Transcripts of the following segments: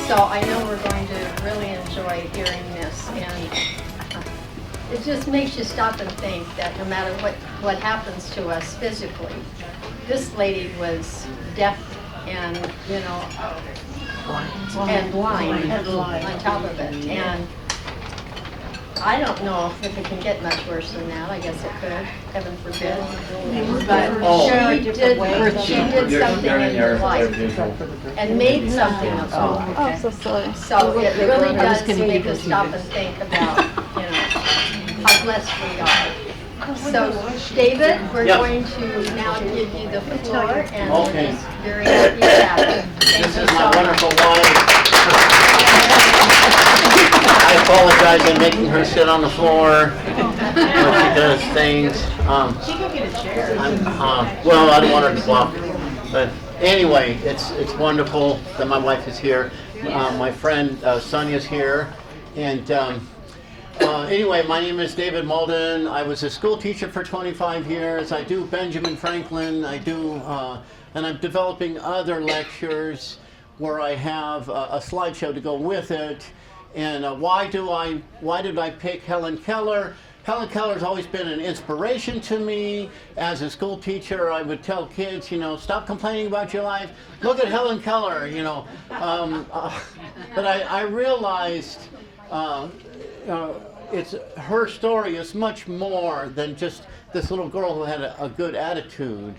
So I know we're going to really enjoy hearing this, and it just makes you stop and think that no matter what happens to us physically, this lady was deaf and, you know, and blind on top of it. And I don't know if it can get much worse than that. I guess it could, heaven forbid. But she did something in her life and made something of her. Oh, so silly. So it really does make us stop and think about, you know, how blessed we are. So, David, we're going to now give you the floor, and we're just very happy to have you. This is my wonderful wife. I apologize for making her sit on the floor when she does things. She can get a chair. Well, I don't want her to block. But anyway, it's wonderful that my wife is here. My friend Sonia's here. And anyway, my name is David Malden. I was a school teacher for 25 years. I do Benjamin Franklin. I do, and I'm developing other lectures where I have a slideshow to go with it. And why did I pick Helen Keller? Helen Keller's always been an inspiration to me. As a school teacher, I would tell kids, you know, stop complaining about your life. Look at Helen Keller, you know. But I realized it's her story is much more than just this little girl who had a good attitude.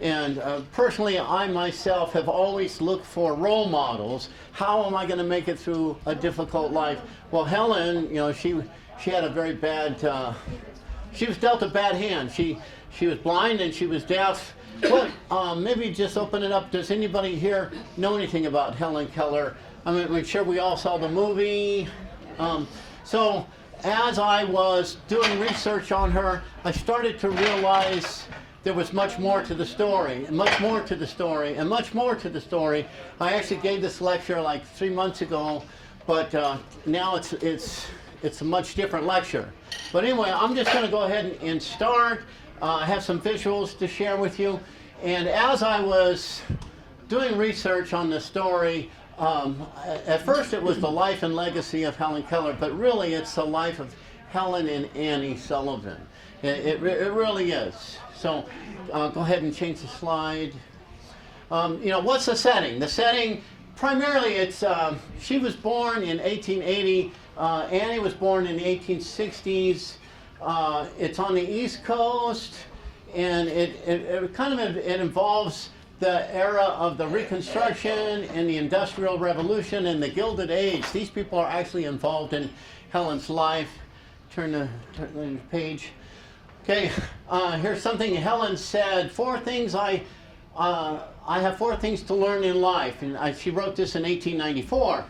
And personally, I myself have always looked for role models. How am I going to make it through a difficult life? Well, Helen, you know, she had a very bad, she was dealt a bad hand. She was blind and she was deaf. Well, maybe just open it up. Does anybody here know anything about Helen Keller? I'm sure we all saw the movie. So as I was doing research on her, I started to realize there was much more to the story, and much more to the story, and much more to the story. I actually gave this lecture like 3 months ago, but now it's a much different lecture. But anyway, I'm just going to go ahead and start. I have some visuals to share with you. And as I was doing research on the story, at first it was the life and legacy of Helen Keller, but really it's the life of Helen and Annie Sullivan. It really is. So go ahead and change the slide. You know, what's the setting? The setting, primarily, it's she was born in 1880. Annie was born in the 1860s. It's on the East Coast, and it kind of it involves the era of the Reconstruction and the Industrial Revolution and the Gilded Age. These people are actually involved in Helen's life. Turn the page. Okay, here's something Helen said. I have 4 things to learn in life. And she wrote this in 1894.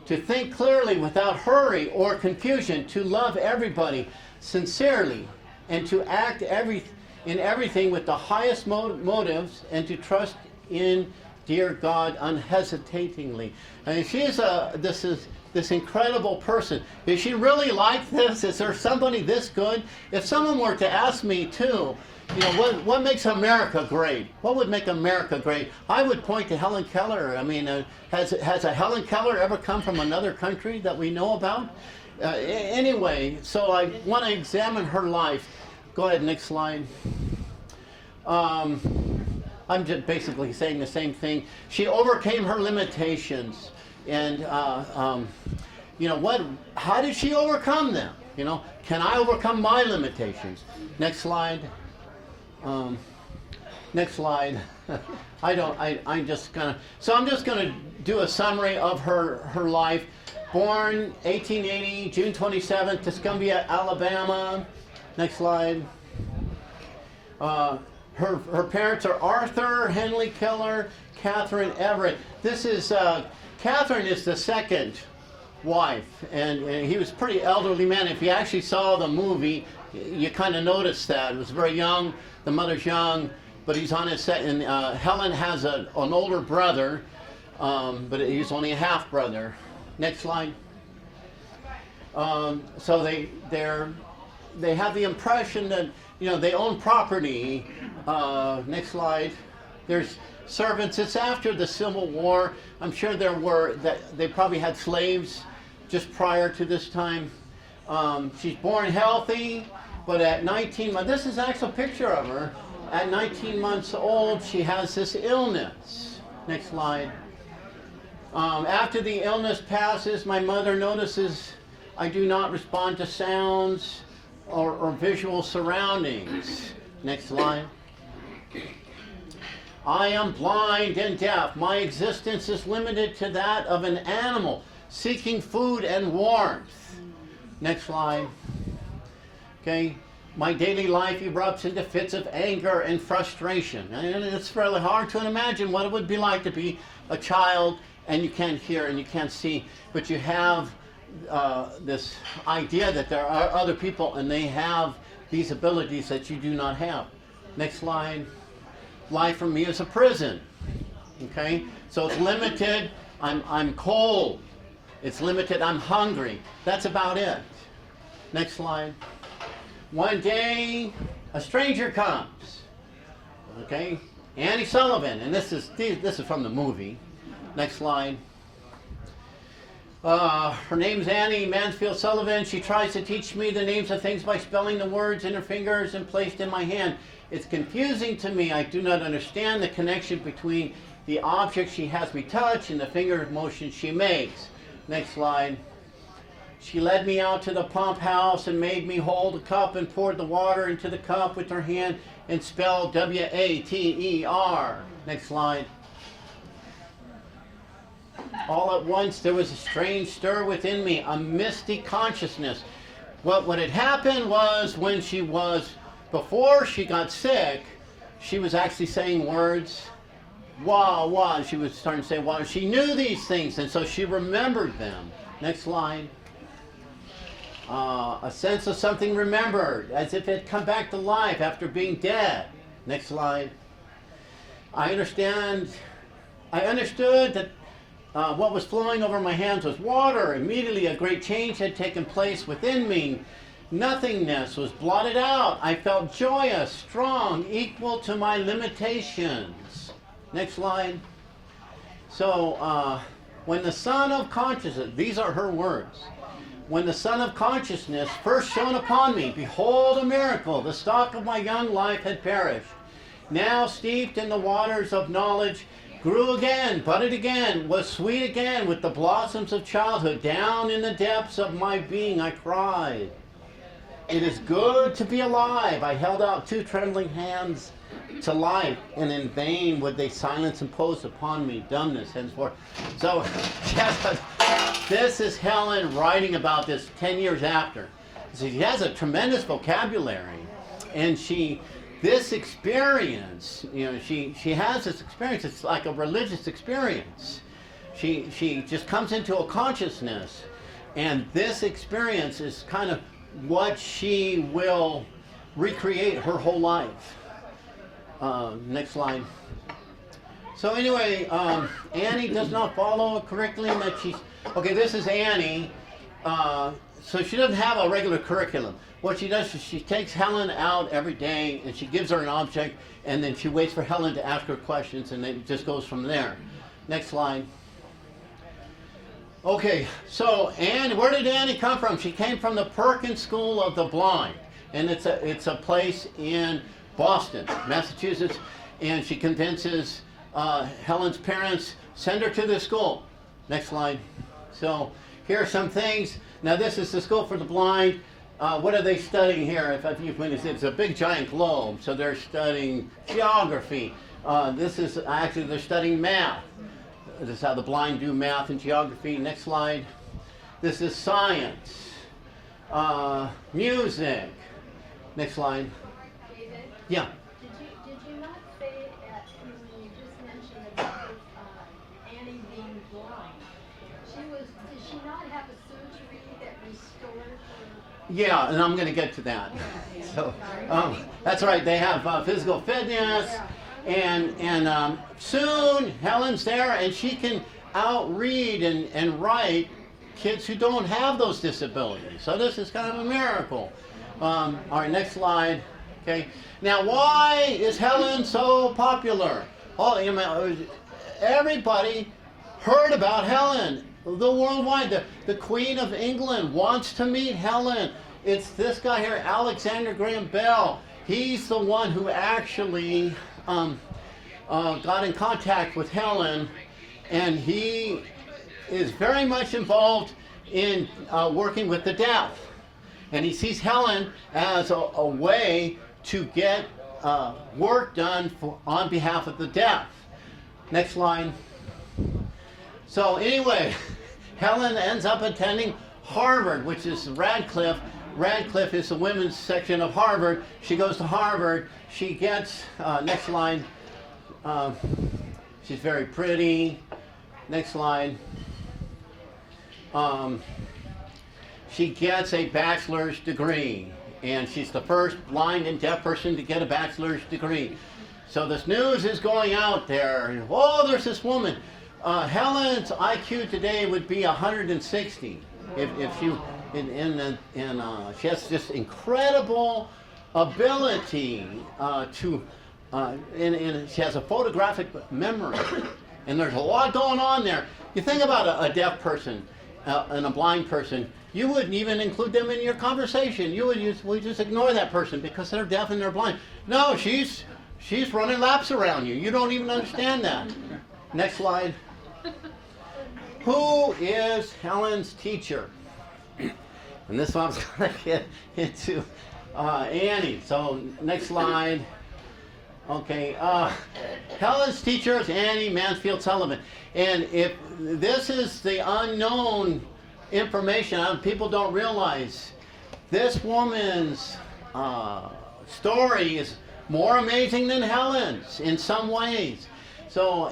To think clearly without hurry or confusion, to love everybody sincerely, and to act in everything with the highest motives, and to trust in dear God unhesitatingly. And she's this incredible person. Is she really like this? Is there somebody this good? If someone were to ask me too, you know, what makes America great? What would make America great? I would point to Helen Keller. I mean, has a Helen Keller ever come from another country that we know about? Anyway, so I want to examine her life. Go ahead, next slide. I'm just basically saying the same thing. She overcame her limitations. And, you know, how did she overcome them? You know, can I overcome my limitations? Next slide. Next slide. I'm just gonna do a summary of her life. Born 1880, June 27th, Tuscumbia, Alabama. Next slide. Her parents are Arthur Henley Keller, Catherine Everett. This is Catherine is the second wife, and he was a pretty elderly man. If you actually saw the movie, you kind of noticed that. It was very young, the mother's young, but he's on his set, and Helen has an older brother, but he's only a half-brother. Next slide. So they have the impression that, you know, they own property. Next slide. There's servants. It's after the Civil War. I'm sure they probably had slaves just prior to this time. She's born healthy, but at 19 months, this is actually a picture of her. At 19 months old, she has this illness. Next slide. After the illness passes, my mother notices I do not respond to sounds or visual surroundings. Next slide. I am blind and deaf. My existence is limited to that of an animal seeking food and warmth. Next slide. Okay. My daily life erupts into fits of anger and frustration. And it's really hard to imagine what it would be like to be a child and you can't hear and you can't see, but you have this idea that there are other people and they have these abilities that you do not have. Next slide. Life for me is a prison. Okay? So it's limited. I'm cold. It's limited. I'm hungry. That's about it. Next slide. One day, a stranger comes. Okay? Annie Sullivan, and this is from the movie. Next slide. Her name's Annie Mansfield Sullivan. She tries to teach me the names of things by spelling the words in her fingers and placed in my hand. It's confusing to me. I do not understand the connection between the object she has me touch and the finger motion she makes. Next slide. She led me out to the pump house and made me hold a cup and poured the water into the cup with her hand and spelled W-A-T-E-R. Next slide. All at once there was a strange stir within me, a misty consciousness. What had happened was before she got sick, she was actually saying words. Wah, wah. She was starting to say wah. She knew these things, and so she remembered them. Next slide. A sense of something remembered, as if it had come back to life after being dead. Next slide. I understood that what was flowing over my hands was water. Immediately a great change had taken place within me. Nothingness was blotted out. I felt joyous, strong, equal to my limitations. Next slide. So, when the Son of Consciousness, these are her words. When the Son of Consciousness first shone upon me, behold a miracle, the stock of my young life had perished. Now steeped in the waters of knowledge, grew again, budded again, was sweet again with the blossoms of childhood. Down in the depths of my being I cried, it is good to be alive. I held out two trembling hands to life, and in vain would they silence impose upon me dumbness henceforth. So, yes, this is Helen writing about this 10 years after. So she has a tremendous vocabulary, and this experience, she has this experience. It's like a religious experience. She just comes into a consciousness, and this experience is kind of what she will recreate her whole life. Next slide. So anyway, Annie does not follow a curriculum that she's... Okay, this is Annie. So she doesn't have a regular curriculum. What she does is she takes Helen out every day and she gives her an object, and then she waits for Helen to ask her questions, and then it just goes from there. Next slide. Okay, so where did Annie come from? She came from the Perkins School of the Blind, and it's a place in Boston, Massachusetts, and she convinces Helen's parents, send her to this school. Next slide. So here are some things. Now this is the School for the Blind. What are they studying here? It's a big giant globe, so they're studying geography. They're studying math. This is how the blind do math and geography. Next slide. This is science. Music. Next slide. David? Yeah. Did you not say when you just mentioned about Annie being blind? Did she not have a surgery that restored her? Yeah, and I'm going to get to that. So, that's right. They have physical fitness, and soon Helen's there, and she can outread and write kids who don't have those disabilities. So this is kind of a miracle. All right, next slide. Okay. Now, why is Helen so popular? all, everybody heard about Helen. The worldwide, the Queen of England wants to meet Helen. It's this guy here, Alexander Graham Bell. He's the one who actually got in contact with Helen, and he is very much involved in working with the deaf. And he sees Helen as a way to get work done on behalf of the deaf. Next line. So anyway, Helen ends up attending Harvard, which is Radcliffe. Radcliffe is the women's section of Harvard. She goes to Harvard. She gets, next line, she's very pretty. Next line. She gets a bachelor's degree, and she's the first blind and deaf person to get a bachelor's degree. So this news is going out there. Oh, there's this woman. Helen's IQ today would be 160 if she, she has this incredible ability and she has a photographic memory, and there's a lot going on there. You think about a deaf person and a blind person, you wouldn't even include them in your conversation. You would just ignore that person because they're deaf and they're blind. No, she's running laps around you. You don't even understand that. Next slide. Who is Helen's teacher? And this one's going to get into Annie. So next slide. Okay, Helen's teacher is Annie Mansfield Sullivan. And if this is the unknown information, people don't realize, this woman's story is more amazing than Helen's in some ways. So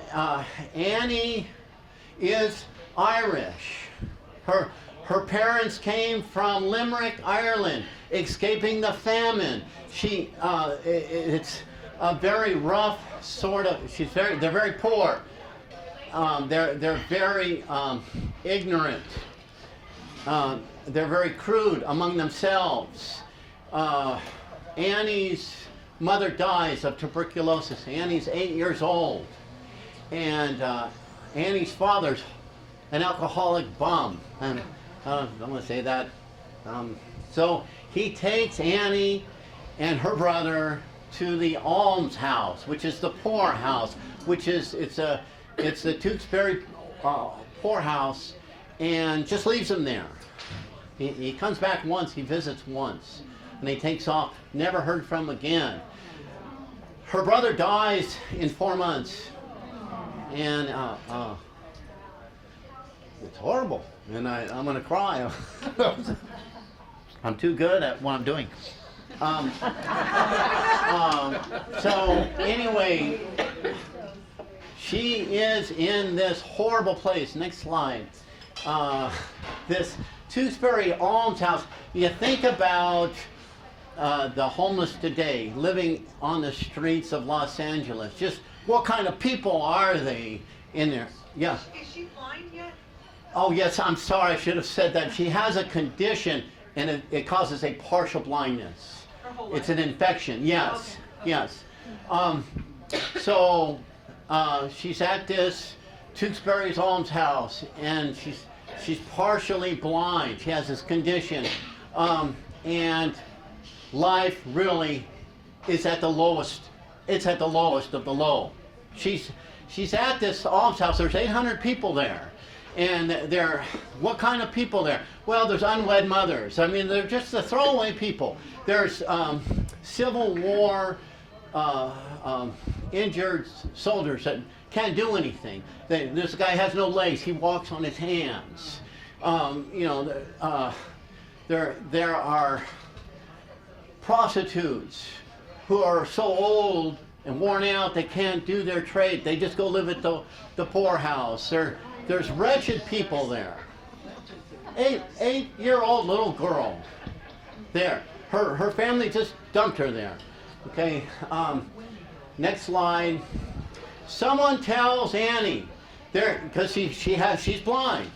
Annie is Irish. Her parents came from Limerick, Ireland, escaping the famine. It's a very rough sort of. They're very poor. They're very ignorant. They're very crude among themselves. Annie's mother dies of tuberculosis. Annie's 8 years old, and Annie's father's an alcoholic bum. And I'm going to say that. So he takes Annie and her brother to the almshouse, which is the poorhouse, it's the Tewkesbury poorhouse, and just leaves them there. He comes back once, he visits once, and he takes off, never heard from again. Her brother dies in 4 months, and it's horrible, and I'm going to cry. I'm too good at what I'm doing. So anyway, she is in this horrible place. Next slide. This Tewkesbury almshouse. You think about the homeless today living on the streets of Los Angeles. Just what kind of people are they in there? Yeah. Is she blind yet? Oh yes, I'm sorry, I should have said that. She has a condition, and it causes a partial blindness. It's an infection, yes, Okay. yes. So she's at this Tewkesbury's almshouse, and she's partially blind. She has this condition, and life really is at the lowest. It's at the lowest of the low. She's at this almshouse. There's 800 people there. And what kind of people there? Well, there's unwed mothers. I mean, they're just the throwaway people. There's Civil War injured soldiers that can't do anything. This guy has no legs. He walks on his hands. There are prostitutes who are so old and worn out they can't do their trade. They just go live at the poorhouse. There's wretched people there. Eight-year-old little girl there. Her family just dumped her there. Okay. Next slide. Someone tells Annie there, because she's blind.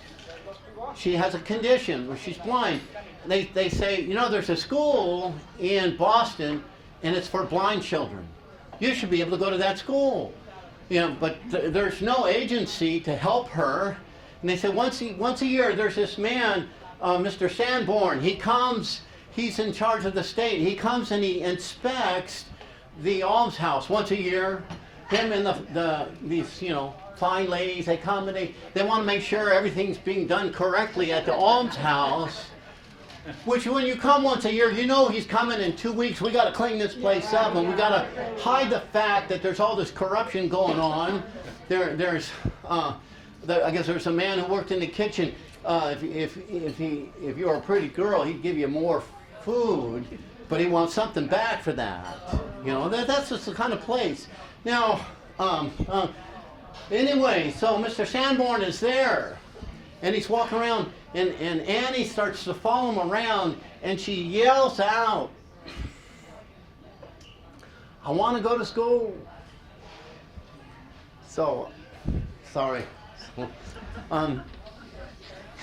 She has a condition where she's blind. They say, there's a school in Boston, and it's for blind children. You should be able to go to that school. You know, but there's no agency to help her. And they said once a year there's this man, Mr. Sanborn. He comes. He's in charge of the state. He comes and he inspects the almshouse once a year. Him and these fine ladies, they come and they want to make sure everything's being done correctly at the almshouse. Which when you come once a year, you know he's coming in 2 weeks. We got to clean this place up, and we got to hide the fact that there's all this corruption going on. I guess there's a man who worked in the kitchen. If you were a pretty girl, he'd give you more food, but he wants something back for that. That's just the kind of place. Now, anyway, so Mr. Sanborn is there, and he's walking around. And Annie starts to follow him around, and she yells out, "I want to go to school." So, sorry.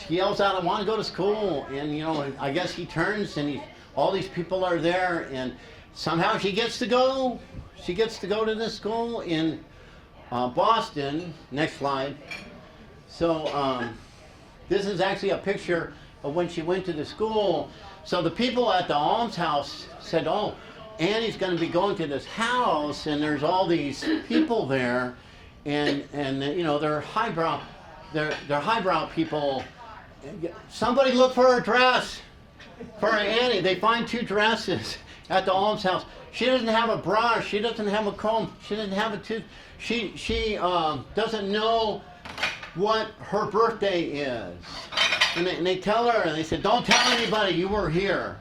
She yells out, "I want to go to school." And, I guess he turns, and all these people are there, and somehow she gets to go. She gets to go to this school in Boston. Next slide. So, this is actually a picture of when she went to the school. So the people at the almshouse said, "Oh, Annie's going to be going to this house, and there's all these people there, and they're highbrow people. Somebody look for a dress for Annie." They find 2 dresses at the almshouse. She doesn't have a brush. She doesn't have a comb. She doesn't have a tooth. She doesn't know what her birthday is. And they tell her, and they said, "Don't tell anybody you were here,"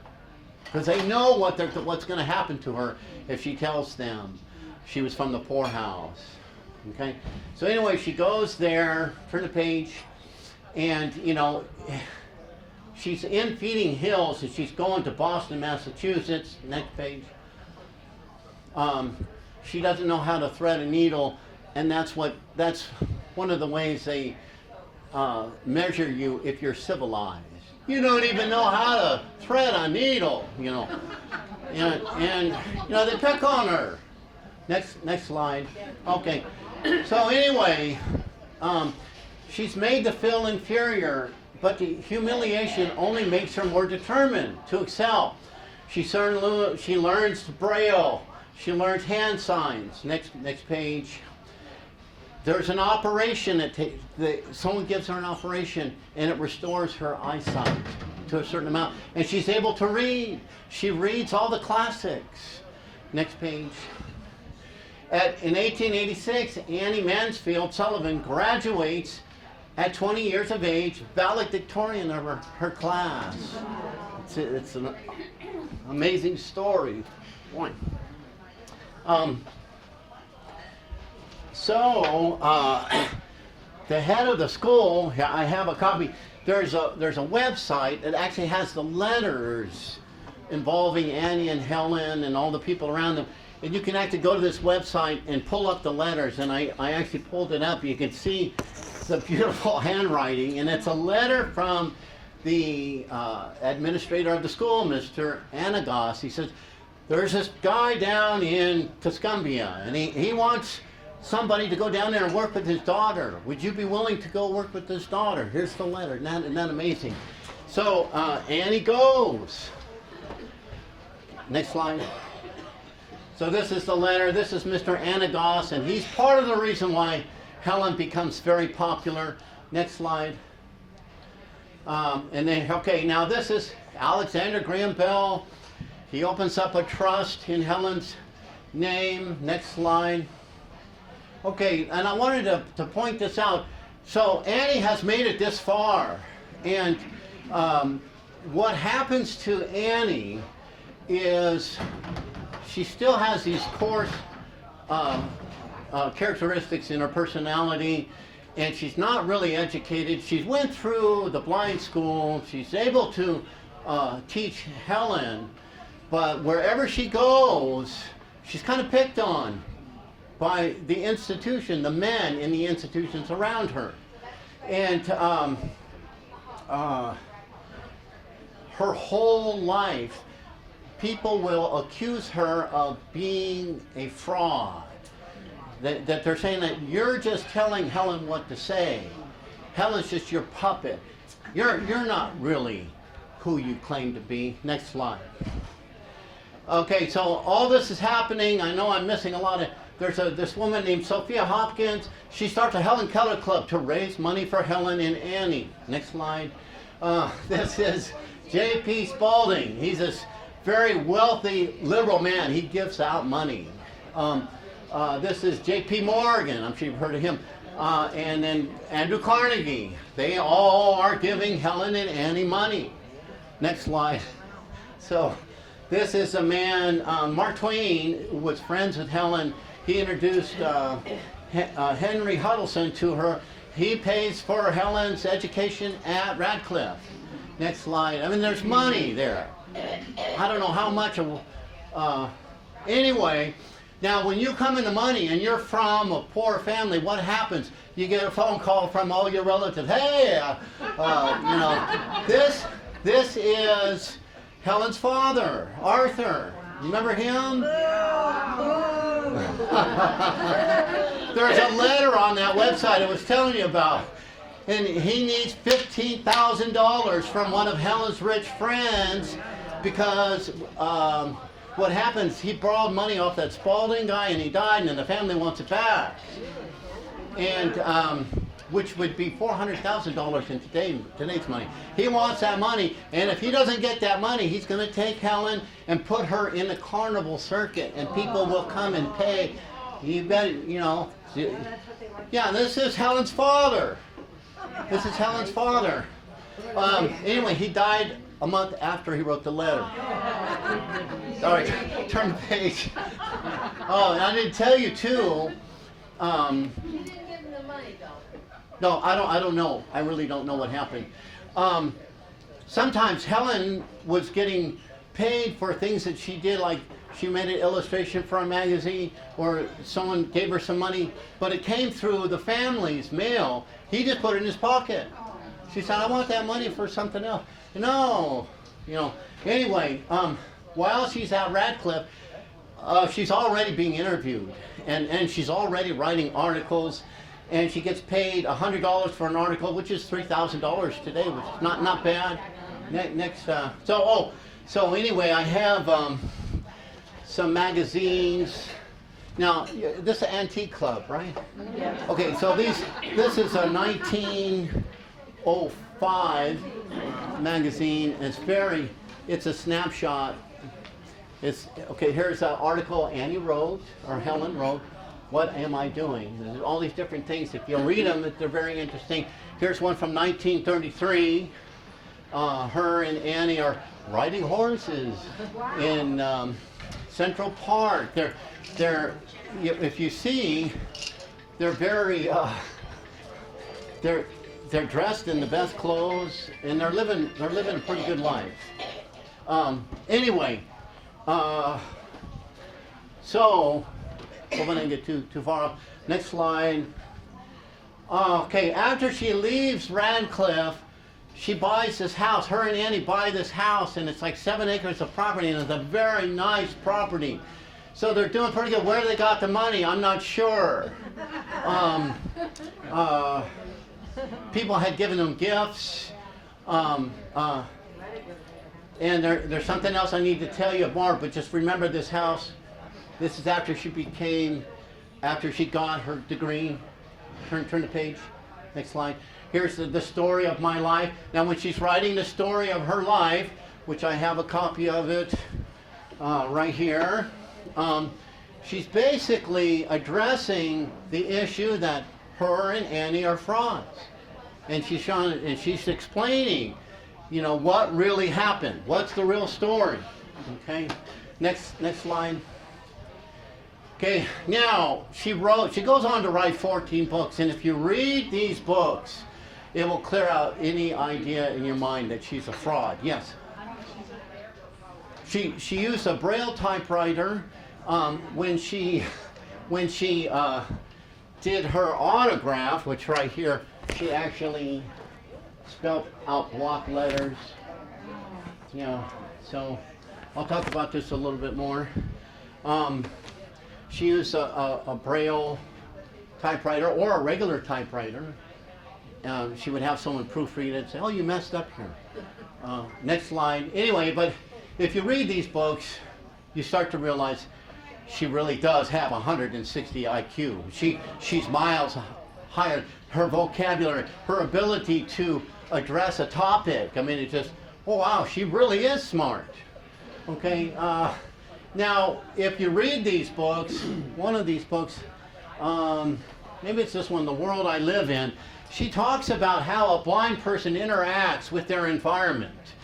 because they know what's going to happen to her if she tells them she was from the poorhouse. Okay. So anyway, she goes there. Turn the page, and she's in Feeding Hills, and she's going to Boston, Massachusetts. Next page. She doesn't know how to thread a needle, and that's one of the ways they measure you if you're civilized. You don't even know how to thread a needle, and they pick on her. Next slide. Okay. So anyway, she's made to feel inferior, but the humiliation only makes her more determined to excel. She learns Braille. She learns hand signs. Next page. There's an operation someone gives her an operation, and it restores her eyesight to a certain amount, and she's able to read. She reads all the classics. Next page. In 1886, Annie Mansfield Sullivan graduates at 20 years of age, valedictorian of her class. It's an amazing story. So, the head of the school, I have a copy. There's a website that actually has the letters involving Annie and Helen and all the people around them. And you can actually go to this website and pull up the letters. And I actually pulled it up. You can see the beautiful handwriting. And it's a letter from the administrator of the school, Mr. Anagos. He says, "There's this guy down in Tuscumbia, and he wants somebody to go down there and work with his daughter. Would you be willing to go work with his daughter?" Here's the letter. Isn't that amazing? So Annie goes. Next slide. So this is the letter. This is Mr. Anagos, and he's part of the reason why Helen becomes very popular. Next slide. Now this is Alexander Graham Bell. He opens up a trust in Helen's name. Next slide. Okay, and I wanted to point this out. So Annie has made it this far, and what happens to Annie is she still has these coarse characteristics in her personality, and she's not really educated. She went through the blind school. She's able to teach Helen, but wherever she goes, she's kind of picked on by the institution, the men in the institutions around her. And her whole life, people will accuse her of being a fraud. that they're saying that you're just telling Helen what to say. Helen's just your puppet. You're not really who you claim to be. Next slide. Okay, so all this is happening. I know I'm missing a lot of. There's this woman named Sophia Hopkins. She starts a Helen Keller Club to raise money for Helen and Annie. Next slide. This is J.P. Spalding. He's this very wealthy liberal man. He gives out money. This is J.P. Morgan. I'm sure you've heard of him. And then Andrew Carnegie. They all are giving Helen and Annie money. Next slide. So this is a man, Mark Twain was friends with Helen. He introduced Henry Huddleston to her. He pays for Helen's education at Radcliffe. Next slide. I mean, there's money there. I don't know how much. Anyway, now when you come into money and you're from a poor family, what happens? You get a phone call from all your relatives. Hey, this is Helen's father, Arthur. Remember him? There's a letter on that website I was telling you about. And he needs $15,000 from one of Helen's rich friends because what happens, he borrowed money off that Spalding guy and he died and then the family wants it back. And which would be $400,000 in today's money. He wants that money, and if he doesn't get that money, he's going to take Helen and put her in the carnival circuit, and people will come and pay. You bet, Yeah, this is Helen's father. This is Helen's father. Anyway, he died a month after he wrote the letter. All right, turn the page. Oh, and I didn't tell you too. You didn't give him the money, though. No, I don't know. I really don't know what happened. Sometimes Helen was getting paid for things that she did, like she made an illustration for a magazine or someone gave her some money, but it came through the family's mail. He just put it in his pocket. She said, I want that money for something else. No, Anyway, while she's at Radcliffe, she's already being interviewed, and she's already writing articles. And she gets paid $100 for an article, which is $3,000 today, which is not bad. So anyway, I have some magazines. Now, this is an antique club, right? Yeah. Okay, so this is a 1905 magazine. It's a snapshot. Here's an article Annie wrote, or Helen wrote. What am I doing? There's all these different things. If you read them, they're very interesting. Here's one from 1933. Her and Annie are riding horses in Central Park. If you see, they're very, they're dressed in the best clothes, and they're living a pretty good life. Anyway, so. Hope I didn't get too far up. Next slide. Okay, after she leaves Radcliffe, she buys this house. Her and Annie buy this house, and it's like 7 acres of property, and it's a very nice property. So they're doing pretty good. Where they got the money, I'm not sure. People had given them gifts. And there's something else I need to tell you more, but just remember this house. This is after she got her degree. Turn the page. Next slide. Here's the story of my life. Now, when she's writing the story of her life, which I have a copy of it right here, she's basically addressing the issue that her and Annie are frauds, and she's explaining, what really happened. What's the real story? Okay. Next slide. Okay, now she goes on to write 14 books, and if you read these books, it will clear out any idea in your mind that she's a fraud. Yes? She used a Braille typewriter when she did her autograph, which right here, she actually spelled out block letters. So I'll talk about this a little bit more. She used a Braille typewriter or a regular typewriter. She would have someone proofread it and say, oh, you messed up here. Next slide. Anyway, but if you read these books, you start to realize she really does have 160 IQ. She's miles higher. Her vocabulary, her ability to address a topic. I mean, it just, oh wow, she really is smart. Okay. Now, if you read these books, one of these books, maybe it's this one, The World I Live In, she talks about how a blind person interacts with their environment.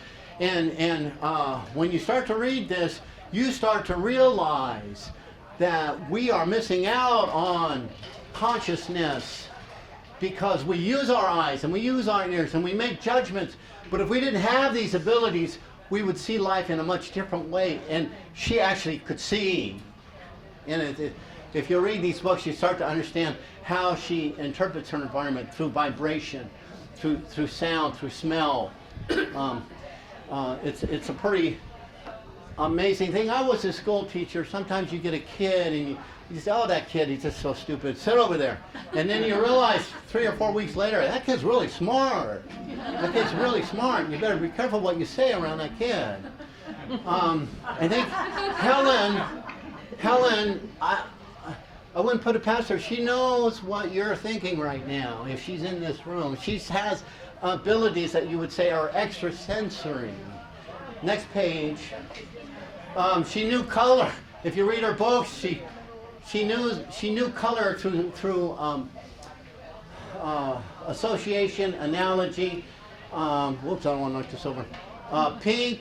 And when you start to read this, you start to realize that we are missing out on consciousness because we use our eyes and we use our ears and we make judgments. But if we didn't have these abilities, we would see life in a much different way. And she actually could see. And if you read these books, you start to understand how she interprets her environment through vibration, through sound, through smell. It's a pretty amazing thing. I was a school teacher. Sometimes you get a kid and you say, oh, that kid, he's just so stupid. Sit over there. And then you realize 3 or 4 weeks later, that kid's really smart. That kid's really smart. You better be careful what you say around that kid. I think Helen, I wouldn't put it past her. She knows what you're thinking right now if she's in this room. She has abilities that you would say are extrasensory. Next page. She knew color. If you read her books, she knew color through association, analogy. Whoops, I don't want to knock this over. Pink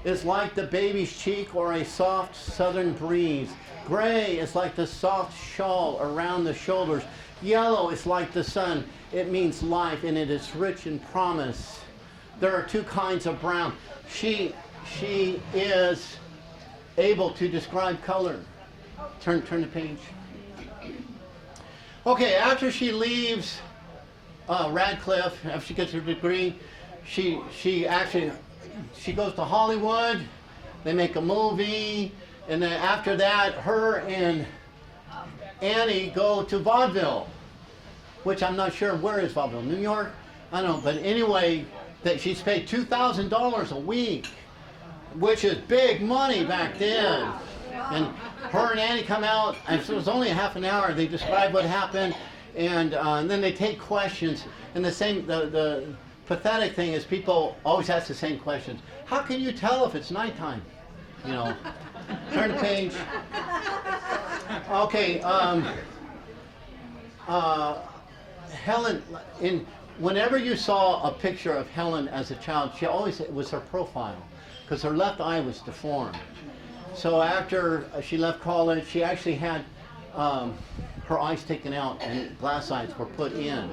is like the baby's cheek or a soft southern breeze. Gray is like the soft shawl around the shoulders. Yellow is like the sun. It means life and it is rich in promise. There are 2 kinds of brown. She is able to describe color. Turn the page. Okay, after she leaves Radcliffe, after she gets her degree, she goes to Hollywood. They make a movie, and then after that, her and Annie go to vaudeville, which I'm not sure where is vaudeville. New York? I don't know, but anyway, that she's paid $2,000 a week, which is big money back then. And her and Annie come out, and so it was only a half an hour. They describe what happened, and then they take questions. And the pathetic thing is people always ask the same questions. How can you tell if it's nighttime? You know. Turn the page. Okay. Helen, whenever you saw a picture of Helen as a child, it was her profile, because her left eye was deformed. So after she left college, she actually had her eyes taken out and glass eyes were put in.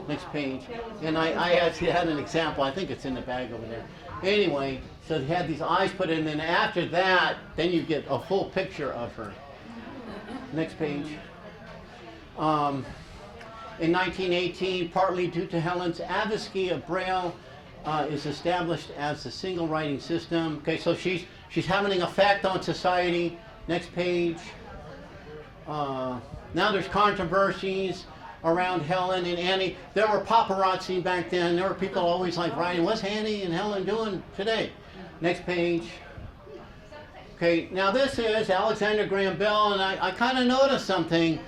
Next page. And I actually had an example. I think it's in the bag over there. Anyway, so they had these eyes put in, and after that, then you get a full picture of her. Next page. In 1918, partly due to Helen's advocacy of Braille, is established as the single writing system. Okay, so she's having an effect on society. Next page. Now there's controversies around Helen and Annie. There were paparazzi back then. There were people always like writing, what's Annie and Helen doing today? Next page. Okay, now this is Alexander Graham Bell, and I kind of noticed something.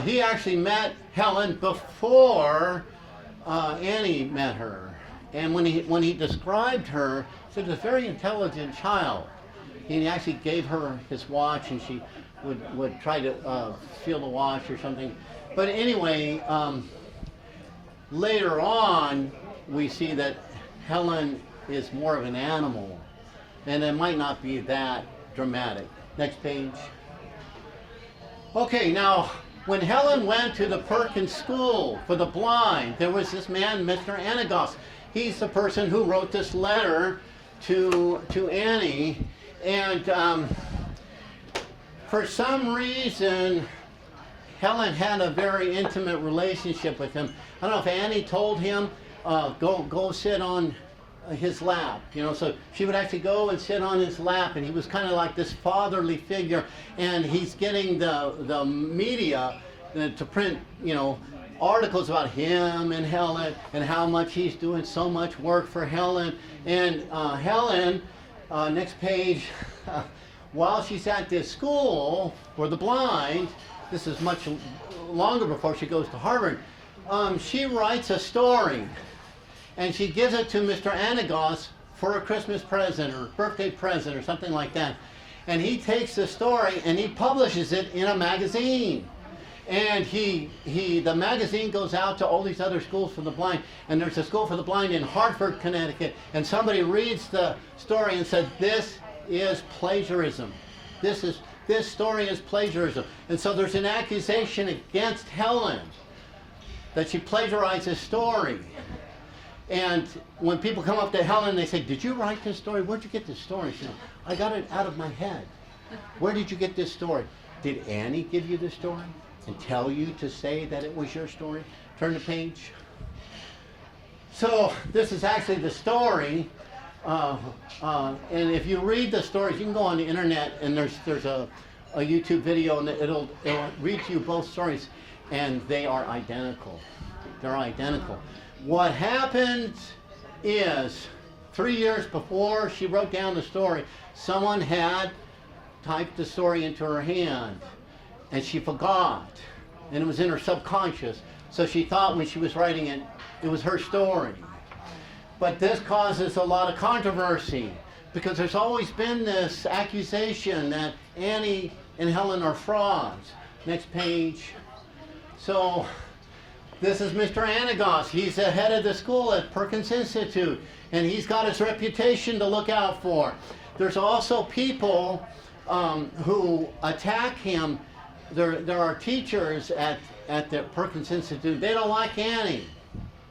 He actually met Helen before Annie met her. And when he described her, he said, a very intelligent child. He actually gave her his watch, and she would try to feel the watch or something. But anyway, later on, we see that Helen is more of an animal, and it might not be that dramatic. Next page. Okay, now, when Helen went to the Perkins School for the Blind, there was this man, Mr. Anagos. He's the person who wrote this letter to Annie, and for some reason, Helen had a very intimate relationship with him. I don't know if Annie told him, go sit on his lap, so she would actually go and sit on his lap, and he was kind of like this fatherly figure, and he's getting the media to print, articles about him and Helen and how much he's doing so much work for Helen. And Helen, next page, while she's at this school for the blind, this is much longer before she goes to Harvard, she writes a story. And she gives it to Mr. Anagos for a Christmas present or birthday present or something like that. And he takes the story and he publishes it in a magazine. And the magazine goes out to all these other schools for the blind. And there's a school for the blind in Hartford, Connecticut. And somebody reads the story and said, "This is plagiarism. This story is plagiarism." And so there's an accusation against Helen that she plagiarized his story. And when people come up to Helen, they say, "Did you write this story? Where'd you get this story?" She said, "I got it out of my head." "Where did you get this story?" "Did Annie give you the story and tell you to say that it was your story?" Turn the page. So this is actually the story. And if you read the stories, you can go on the internet, and there's a YouTube video, and it'll read to you both stories, and they are identical. They're identical. What happened is, 3 years before she wrote down the story, someone had typed the story into her hand, and she forgot, and it was in her subconscious. So she thought when she was writing it, it was her story. But this causes a lot of controversy, because there's always been this accusation that Annie and Helen are frauds. Next page. So this is Mr. Anagos. He's the head of the school at Perkins Institute, and he's got his reputation to look out for. There's also people who attack him. There are teachers at the Perkins Institute. They don't like Annie.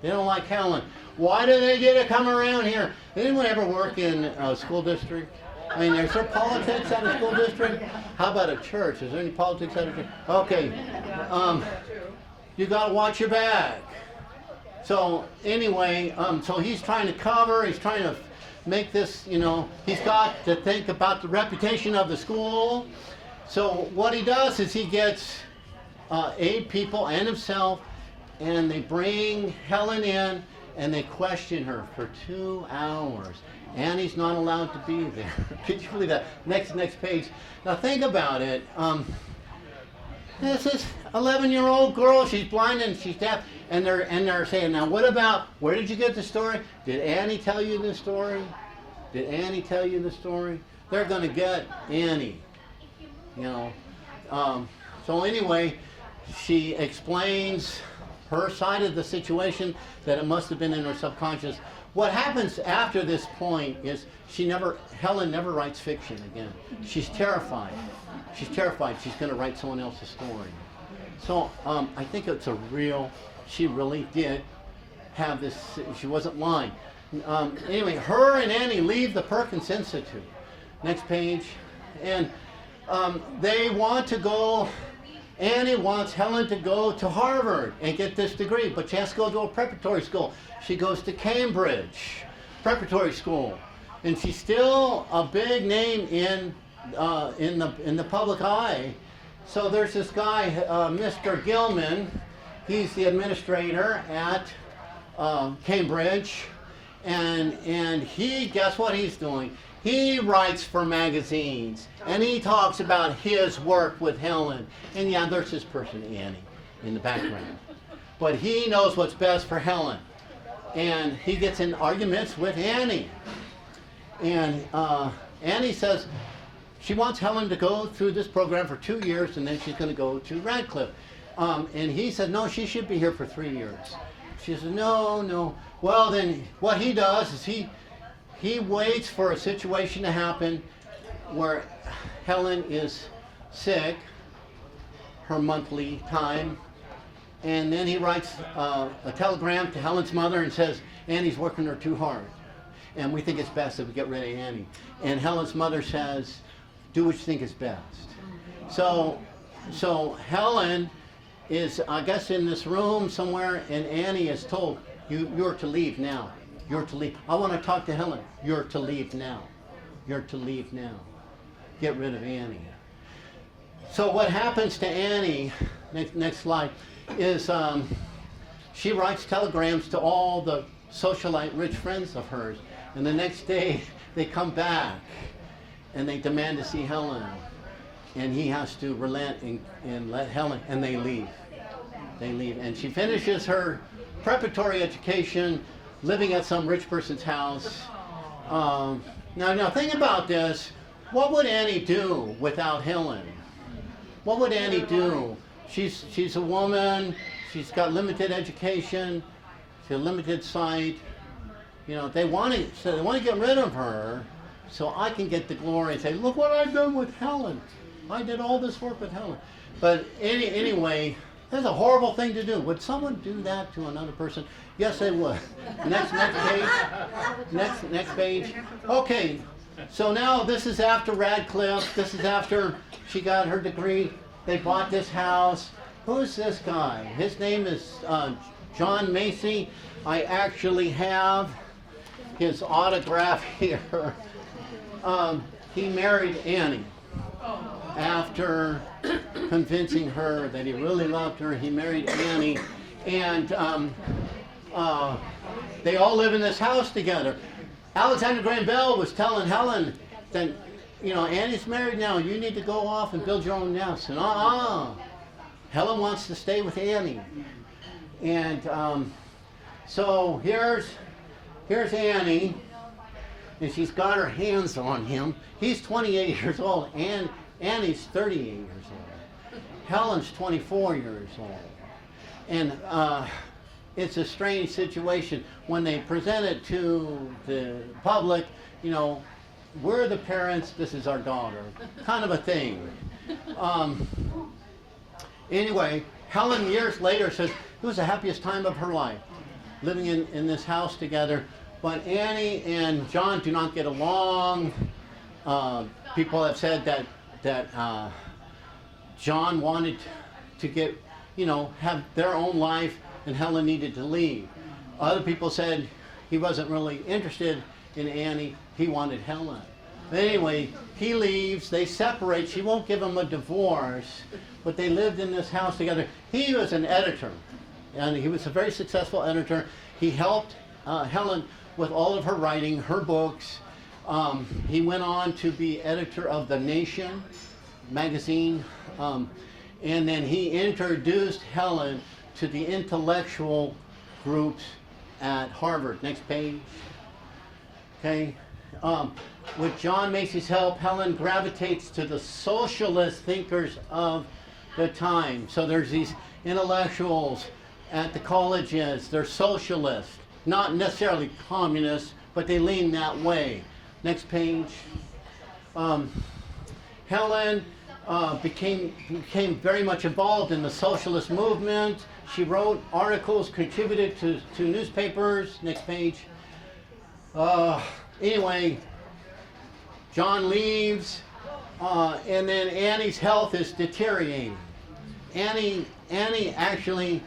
They don't like Helen. Why do they get to come around here? Anyone ever work in a school district? I mean, is there politics at a school district? How about a church? Is there any politics at a church? Okay. You got to watch your back. So anyway, so he's trying to cover, he's trying to make this, he's got to think about the reputation of the school. So what he does is he gets 8 people and himself, and they bring Helen in, and they question her for 2 hours. Annie's not allowed to be there. Could you believe that? Next page. Now think about it. This is 11-year-old girl. She's blind and she's deaf, and they're saying, "Now what about? Where did you get the story? Did Annie tell you the story? Did Annie tell you the story?" They're going to get Annie. So anyway, she explains her side of the situation, that it must have been in her subconscious. What happens after this point is Helen never writes fiction again. She's terrified. She's terrified she's going to write someone else's story. So I think she really did have this, she wasn't lying. Anyway, her and Annie leave the Perkins Institute. Next page. And they want to go, Annie wants Helen to go to Harvard and get this degree, but she has to go to a preparatory school. She goes to Cambridge preparatory school, and she's still a big name in the public eye. So there's this guy, Mr. Gilman. He's the administrator at Cambridge, and he, guess what he's doing? He writes for magazines, and he talks about his work with Helen. And yeah, there's this person, Annie, in the background. But he knows what's best for Helen. And he gets in arguments with Annie. And Annie says she wants Helen to go through this program for 2 years, and then she's going to go to Radcliffe. And he said, no, she should be here for 3 years. She said, no. Well, then what he does is he waits for a situation to happen where Helen is sick, her monthly time, and then he writes a telegram to Helen's mother and says, Annie's working her too hard, and we think it's best if we get rid of Annie. And Helen's mother says, do what you think is best. So Helen is, I guess, in this room somewhere, and Annie is told, you're to leave now. You're to leave. I want to talk to Helen. You're to leave now. You're to leave now. Get rid of Annie. So what happens to Annie, next slide, is she writes telegrams to all the socialite rich friends of hers. And the next day they come back and they demand to see Helen. And he has to relent and let Helen, and they leave. They leave. And she finishes her preparatory education living at some rich person's house. Now think about this. What would Annie do without Helen? What would Annie do? She's a woman. She's got limited education. She's a limited sight. You know, they want to get rid of her so I can get the glory and say, look what I've done with Helen. I did all this work with Helen. But anyway, that's a horrible thing to do. Would someone do that to another person? Yes, they would. Next page. Next page. Okay. So now this is after Radcliffe. This is after she got her degree. They bought this house. Who's this guy? His name is John Macy. I actually have his autograph here. He married Annie. After convincing her that he really loved her, he married Annie. And they all live in this house together. Alexander Graham Bell was telling Helen that, you know, Annie's married now. You need to go off and build your own nest. And Helen wants to stay with Annie. And so here's Annie, and she's got her hands on him. He's 28 years old, and Annie's 38 years old. Helen's 24 years old. And it's a strange situation when they present it to the public. You know, we're the parents, this is our daughter, kind of a thing. Anyway, Helen years later says it was the happiest time of her life, living in this house together. But Annie and John do not get along. People have said that John wanted to have their own life, and Helen needed to leave. Other people said he wasn't really interested in Annie, he wanted Helen. But anyway, he leaves, they separate, she won't give him a divorce, but they lived in this house together. He was an editor, and he was a very successful editor. He helped Helen with all of her writing, her books. He went on to be editor of The Nation magazine, and then he introduced Helen to the intellectual groups at Harvard. Next page. Okay. With John Macy's help, Helen gravitates to the socialist thinkers of the time. So there's these intellectuals at the colleges. They're socialists, not necessarily communists, but they lean that way. Next page. Helen became very much involved in the socialist movement. She wrote articles, contributed to newspapers. Next page. Anyway, John leaves, and then Annie's health is deteriorating. Annie actually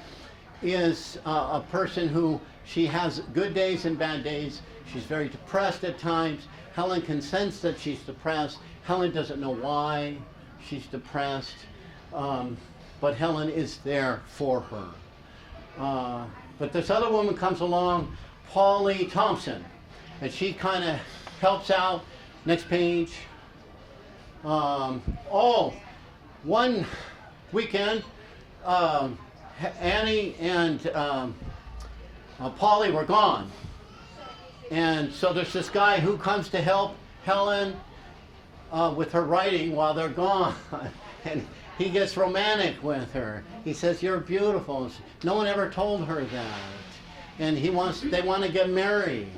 is a person who, she has good days and bad days. She's very depressed at times. Helen can sense that she's depressed. Helen doesn't know why she's depressed, but Helen is there for her. But this other woman comes along, Polly Thompson, and she kind of helps out. Next page. One weekend, Annie and Polly were gone. And so there's this guy who comes to help Helen with her writing while they're gone. And he gets romantic with her. He says, "You're beautiful." No one ever told her that. And they want to get married.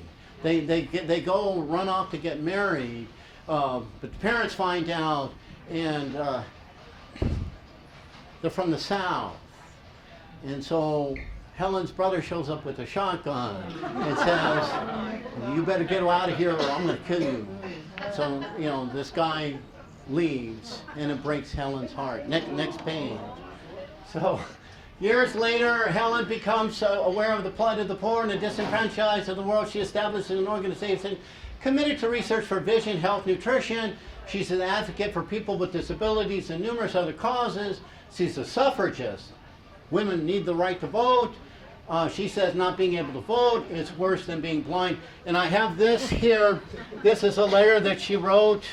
They go run off to get married. But the parents find out, and they're from the South. And so Helen's brother shows up with a shotgun and says, "You better get out of here or I'm going to kill you." So, this guy leaves, and it breaks Helen's heart. Next page. So, Years later, Helen becomes aware of the plight of the poor and the disenfranchised of the world. She establishes an organization committed to research for vision, health, nutrition. She's an advocate for people with disabilities and numerous other causes. She's a suffragist. Women need the right to vote. She says not being able to vote is worse than being blind. And I have this here. This is a letter that she wrote.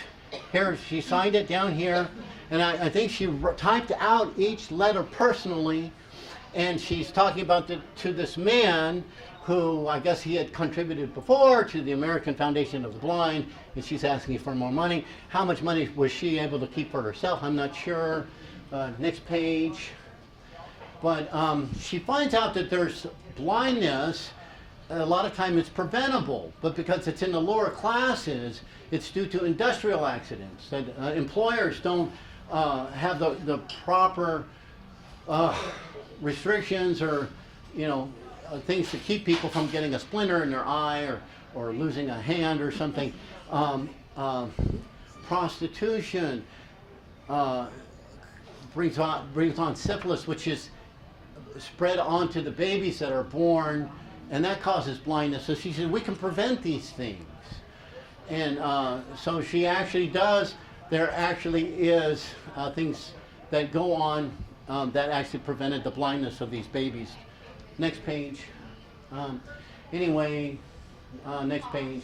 Here, she signed it down here. And I think she typed out each letter personally. And she's talking about to this man who I guess he had contributed before to the American Foundation of the Blind, and she's asking for more money. How much money was she able to keep for herself? I'm not sure. Next page. But she finds out that there's blindness. A lot of time it's preventable, but because it's in the lower classes, it's due to industrial accidents. That employers don't have the proper restrictions or, things to keep people from getting a splinter in their eye or losing a hand or something. Prostitution brings on syphilis, which is spread onto the babies that are born, and that causes blindness. So she said, we can prevent these things. And so she actually does. There actually is things that go on that actually prevented the blindness of these babies. Next page. Anyway, next page.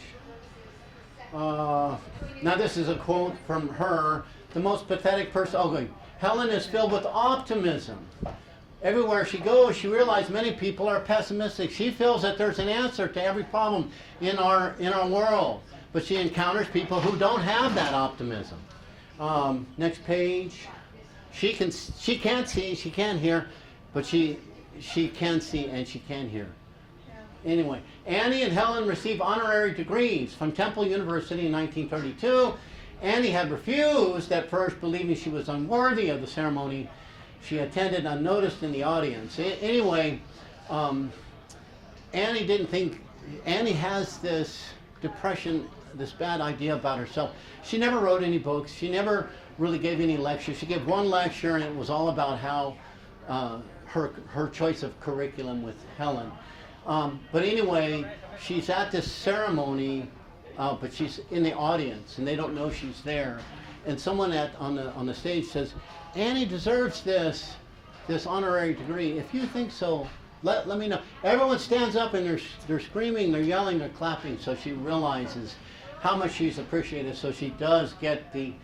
Now this is a quote from her. The most pathetic person. Okay. Helen is filled with optimism. Everywhere she goes, she realizes many people are pessimistic. She feels that there's an answer to every problem in our world, but she encounters people who don't have that optimism. Next page. She can't see, she can't hear, but she can see and she can hear. Anyway, Annie and Helen received honorary degrees from Temple University in 1932. Annie had refused at first, believing she was unworthy of the ceremony. She attended unnoticed in the audience. Anyway, Annie didn't think, Annie has this depression, this bad idea about herself. She never wrote any books. She never really gave any lectures. She gave one lecture, and it was all about how her choice of curriculum with Helen. But anyway, she's at this ceremony, but she's in the audience, and they don't know she's there. And someone on the stage says, Annie deserves this honorary degree. If you think so, let me know. Everyone stands up and they're screaming, they're yelling, they're clapping. So she realizes how much she's appreciated. So she does get the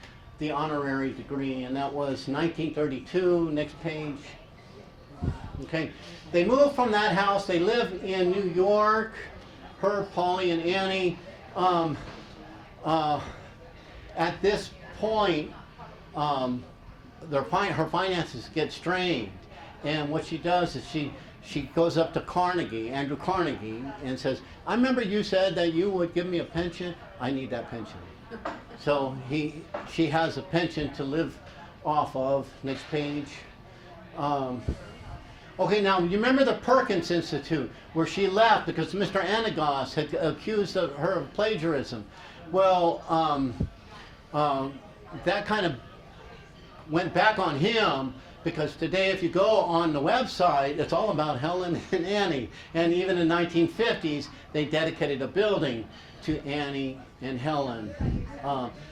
honorary degree, and that was 1932. Next page. Okay, they moved from that house. They live in New York. Her, Polly, and Annie. At this point, her finances get strained, and what she does is she goes up to Andrew Carnegie, and says, "I remember you said that you would give me a pension. I need that pension." So she has a pension to live off of. Next page. Okay, now you remember the Perkins Institute, where she left because Mr. Anagos had accused her of plagiarism. Well, that kind of went back on him, because today if you go on the website, it's all about Helen and Annie. And even in the 1950s, they dedicated a building to Annie and Helen.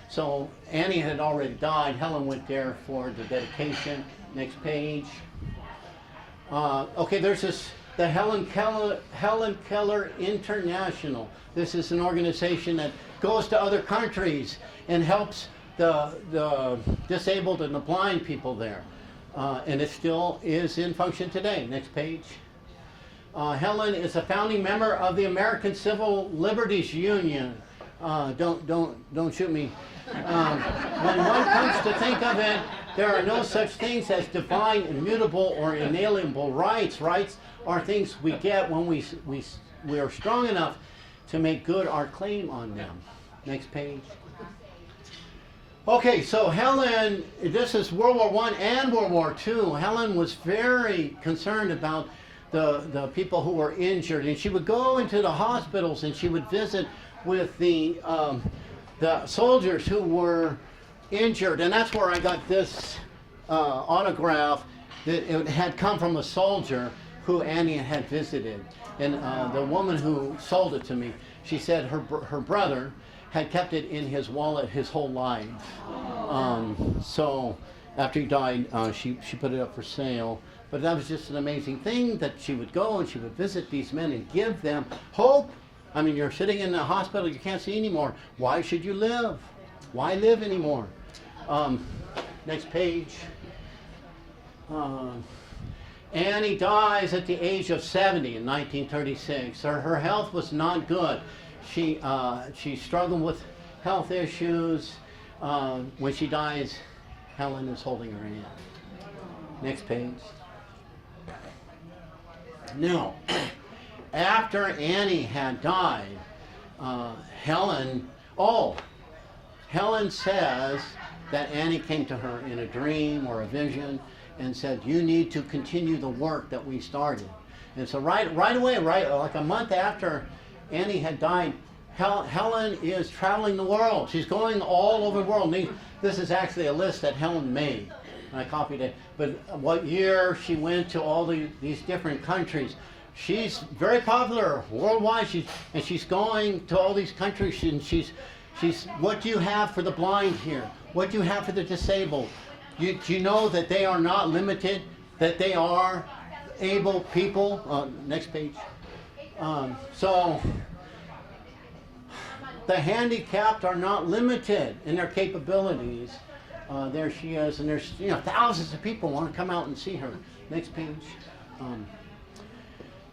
So Annie had already died. Helen went there for the dedication. Next page. Okay, there's the Helen Keller International. This is an organization that goes to other countries and helps the disabled and the blind people there. And it still is in function today. Next page. Helen is a founding member of the American Civil Liberties Union. Don't shoot me. When one comes to think of it, there are no such things as divine, immutable, or inalienable rights. Rights are things we get when we are strong enough to make good our claim on them. Next page. Okay, so Helen, this is World War I and World War II. Helen was very concerned about the people who were injured, and she would go into the hospitals and she would visit with the soldiers who were injured, and that's where I got this autograph. it had come from a soldier who Annie had visited. And the woman who sold it to me, she said her brother had kept it in his wallet his whole life. So after he died, she put it up for sale. But that was just an amazing thing, that she would go and she would visit these men and give them hope. I mean, you're sitting in the hospital, you can't see anymore. Why should you live? Why live anymore? Next page. Annie dies at the age of 70 in 1936. Her health was not good. She struggled with health issues. When she dies, Helen is holding her hand. Next page. Now, after Annie had died, Helen says that Annie came to her in a dream or a vision and said, you need to continue the work that we started. And so right away, like a month after Annie had died, Helen is traveling the world. She's going all over the world. This is actually a list that Helen made. I copied it. But what year she went to all these different countries. She's very popular worldwide. She's going to all these countries, and she's what do you have for the blind here? What do you have for the disabled? Do you know that they are not limited, that they are able people? Next page. So the handicapped are not limited in their capabilities. There she is, and there's thousands of people want to come out and see her. Next page.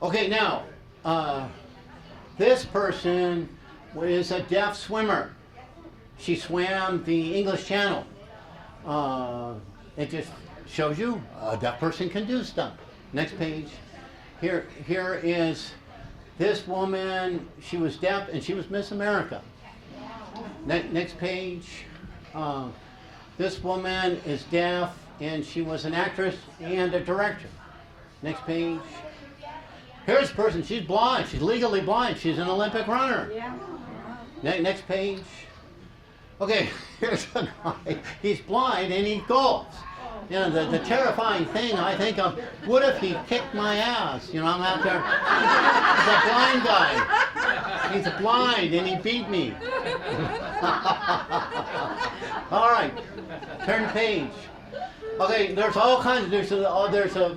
Okay, now this person is a deaf swimmer. She swam the English Channel. It just shows you a deaf person can do stuff. Next page. Here is this woman. She was deaf and she was Miss America. Next page. This woman is deaf and she was an actress and a director. Next page. Here's a person. She's blind. She's legally blind. She's an Olympic runner. Yeah. Next page. Okay, here's a guy. He's blind and he golfs. The terrifying thing I think of, what if he kicked my ass? I'm out there. He's a blind guy. He's blind and he beat me. All right, turn page. Okay, there's all kinds. There's a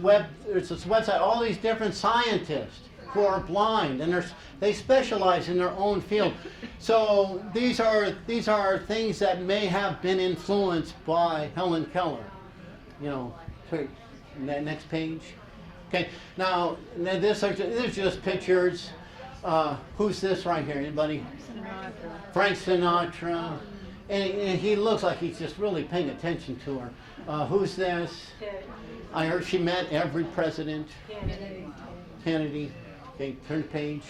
website. All these different scientists who are blind, and they specialize in their own field. So these are things that may have been influenced by Helen Keller. Next page. Okay, now these are just pictures. Who's this right here? Anybody? Frank Sinatra. And he looks like he's just really paying attention to her. Who's this? I heard she met every president. Kennedy. Okay, turn page.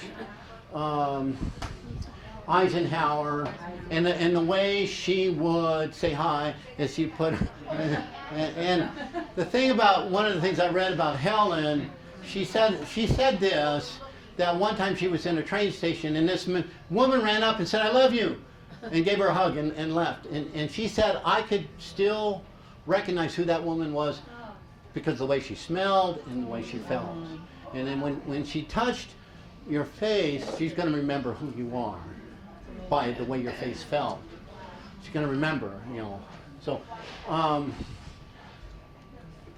Eisenhower. And the way she would say hi is she put... and the thing about, one of the things I read about Helen, she said this, that one time she was in a train station and this woman ran up and said, "I love you," and gave her a hug and left. And she said, I could still recognize who that woman was because of the way she smelled and the way she felt. And then when she touched your face, she's going to remember who you are by the way your face felt. She's going to remember, So,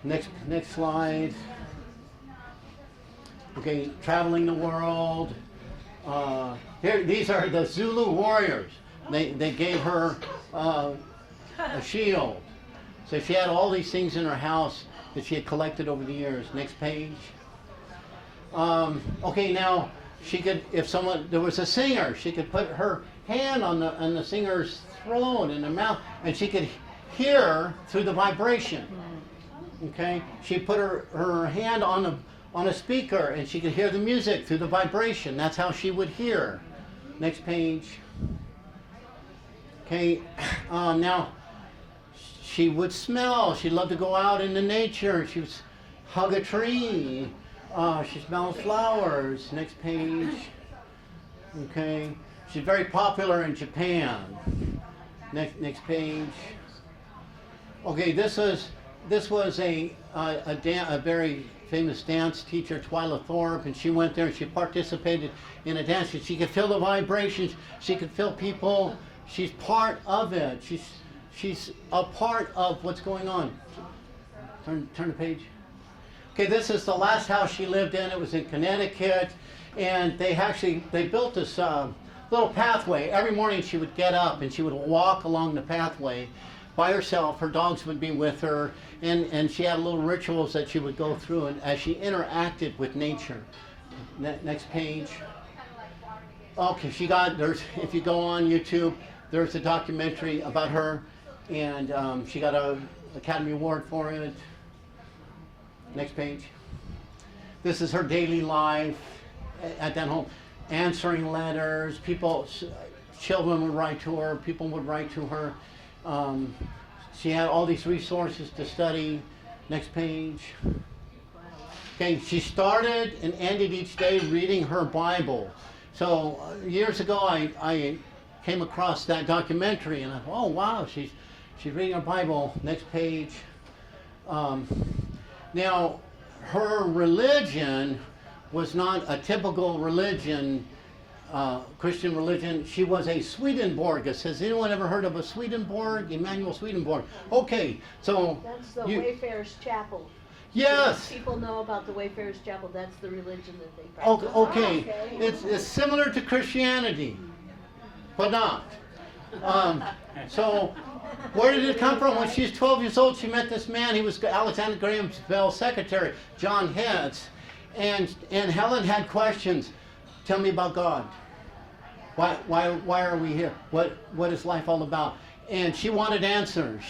next slide. Okay, traveling the world. Here, these are the Zulu warriors. They gave her a shield. So she had all these things in her house that she had collected over the years. Next page. Okay, now she could, if there was a singer, she could put her hand on the singer's throat and the mouth, and she could hear through the vibration. Okay, she put her hand on a speaker, and she could hear the music through the vibration. That's how she would hear. Next page. Okay, now she would smell. She loved to go out into nature. She would hug a tree. She smells flowers. Next page. Okay, she's very popular in Japan. Next page. Okay, this was a a very famous dance teacher, Twyla Thorpe, and she went there and she participated in a dance. And she could feel the vibrations. She could feel people. She's part of it. She's a part of what's going on. Turn the page. Okay, this is the last house she lived in. It was in Connecticut, and they built this little pathway. Every morning she would get up and she would walk along the pathway by herself. Her dogs would be with her, and she had little rituals that she would go through, and as she interacted with nature. Next page. Okay, if you go on YouTube, there's a documentary about her, and she got an Academy Award for it. Next page. This is her daily life at that home, answering letters. Children would write to her. People would write to her. She had all these resources to study. Next page. Okay, she started and ended each day reading her Bible. So years ago, I came across that documentary, and I thought, oh wow, she's reading her Bible. Next page. Now, her religion was not a typical religion, Christian religion. She was a Swedenborgist. Has anyone ever heard of a Swedenborg? Emanuel Swedenborg. Okay, so that's the Wayfarers Chapel. Yes. People know about the Wayfarers Chapel. That's the religion that they practice. Okay. It's similar to Christianity, but not. So, where did it come from? When she was 12 years old, she met this man. He was Alexander Graham Bell's secretary, John Hetz. And Helen had questions. Tell me about God. Why are we here? What is life all about? And she wanted answers.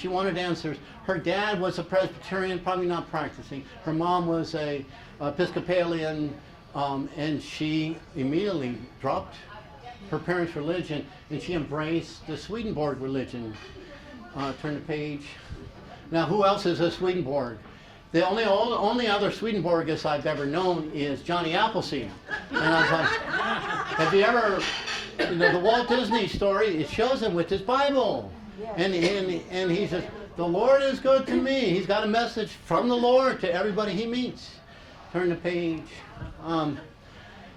Her dad was a Presbyterian, probably not practicing. Her mom was a Episcopalian, and she immediately dropped her parents' religion, and she embraced the Swedenborg religion. Turn the page. Now, who else is a Swedenborg? The only other Swedenborgist I've ever known is Johnny Appleseed. And I was like, have you ever, the Walt Disney story, it shows him with his Bible. And he says, the Lord is good to me. He's got a message from the Lord to everybody he meets. Turn the page.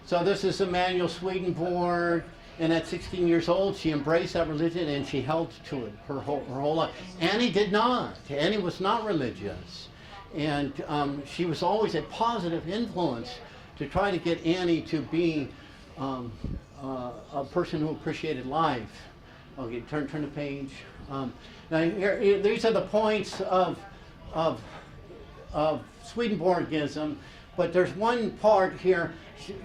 So this is Emanuel Swedenborg. And at 16 years old, she embraced that religion and she held to it her whole life. Annie did not. Annie was not religious. And she was always a positive influence to try to get Annie to be a person who appreciated life. Okay, turn the page. Now here, these are the points of Swedenborgism, but there's one part here.